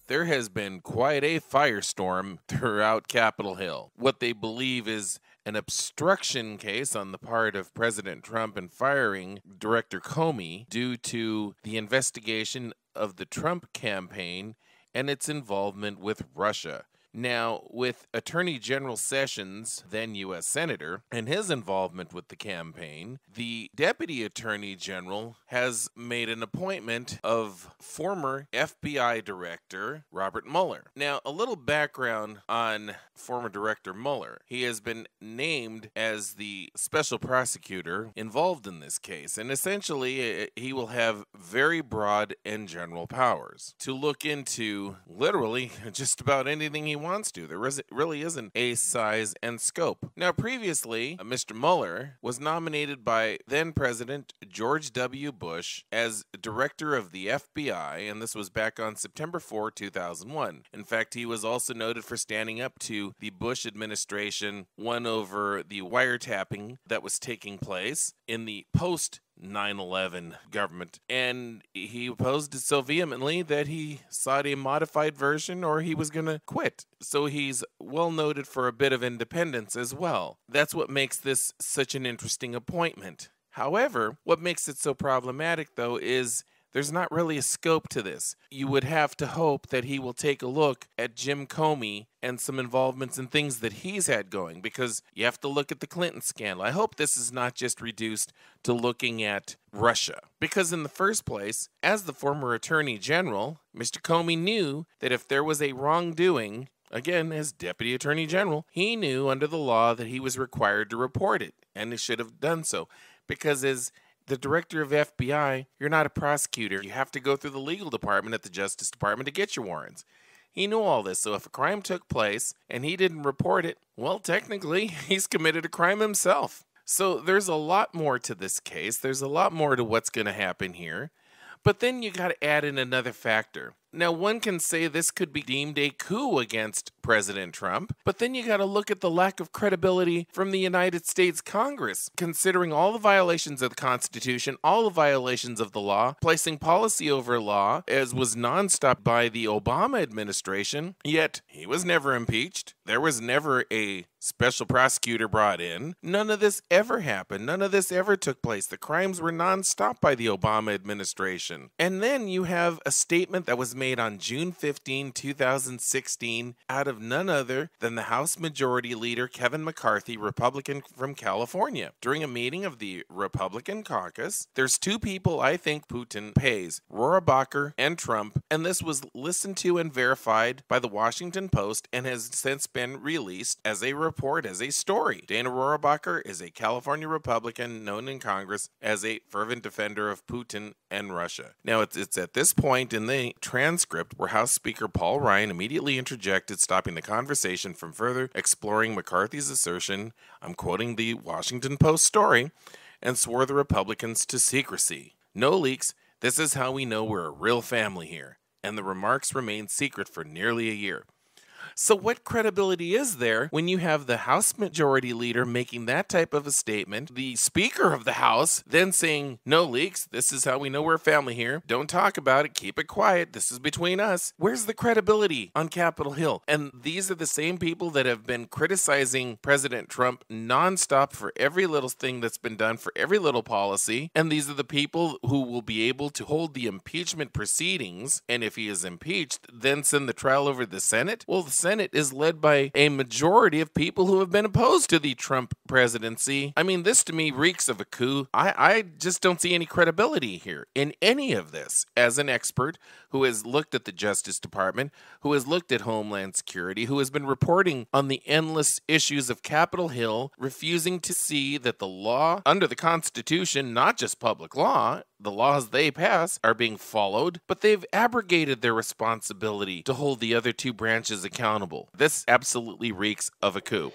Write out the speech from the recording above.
there has been quite a firestorm throughout Capitol Hill. What they believe is an obstruction case on the part of President Trump in firing Director Comey due to the investigation of the Trump campaign and its involvement with Russia. Now, with Attorney General Sessions, then U.S. Senator, and his involvement with the campaign, the Deputy Attorney General has made an appointment of former FBI Director Robert Mueller. Now, a little background on former Director Mueller. He has been named as the special prosecutor involved in this case, and essentially he will have very broad and general powers to look into literally just about anything he wants to. There really isn't a size and scope. Now, previously, Mr. Mueller was nominated by then President George W. Bush as director of the FBI, and this was back on September 4, 2001. In fact, he was also noted for standing up to the Bush administration, won over the wiretapping that was taking place in the post 9/11 government, and he opposed it so vehemently that he sought a modified version or he was going to quit. So he's well noted for a bit of independence as well. That's what makes this such an interesting appointment. However, what makes it so problematic, though, is there's not really a scope to this. You would have to hope that he will take a look at Jim Comey and some involvements and things that he's had going, because you have to look at the Clinton scandal. I hope this is not just reduced to looking at Russia, because in the first place, as the former Attorney General, Mr. Comey knew that if there was a wrongdoing, again, as Deputy Attorney General, he knew under the law that he was required to report it, and he should have done so, because as the director of FBI, you're not a prosecutor. You have to go through the legal department at the Justice Department to get your warrants. He knew all this, so if a crime took place and he didn't report it, well, technically, he's committed a crime himself. So there's a lot more to this case. There's a lot more to what's going to happen here. But then you got to add in another factor. Now, one can say this could be deemed a coup against President Trump, but then you got to look at the lack of credibility from the United States Congress, considering all the violations of the Constitution, all the violations of the law, placing policy over law, as was nonstop by the Obama administration, yet he was never impeached. There was never a special prosecutor brought in. None of this ever happened. None of this ever took place. The crimes were nonstop by the Obama administration. And then you have a statement that was made on June 15, 2016, out of none other than the House Majority Leader Kevin McCarthy, Republican from California. During a meeting of the Republican caucus, there's two people I think Putin pays, Rohrabacher and Trump, and this was listened to and verified by the Washington Post and has since been released as a report, as a story. Dana Rohrabacher is a California Republican known in Congress as a fervent defender of Putin and Russia. Now, it's at this point in the transcript where House Speaker Paul Ryan immediately interjected, stopping the conversation from further exploring McCarthy's assertion, I'm quoting the Washington Post story, and swore the Republicans to secrecy. No leaks. This is how we know we're a real family here. And the remarks remained secret for nearly a year. So what credibility is there when you have the House Majority Leader making that type of a statement, the Speaker of the House then saying, no leaks, this is how we know we're a family here, don't talk about it, keep it quiet, this is between us. Where's the credibility on Capitol Hill? And these are the same people that have been criticizing President Trump nonstop for every little thing that's been done, for every little policy, and these are the people who will be able to hold the impeachment proceedings, and if he is impeached, then send the trial over to the Senate? Well, the Senate is led by a majority of people who have been opposed to the Trump presidency. I mean, this to me reeks of a coup. I just don't see any credibility here in any of this. As an expert who has looked at the Justice Department, who has looked at Homeland Security, who has been reporting on the endless issues of Capitol Hill, refusing to see that the law under the Constitution, not just public law, the laws they pass are being followed, but they've abrogated their responsibility to hold the other two branches accountable. This absolutely reeks of a coup.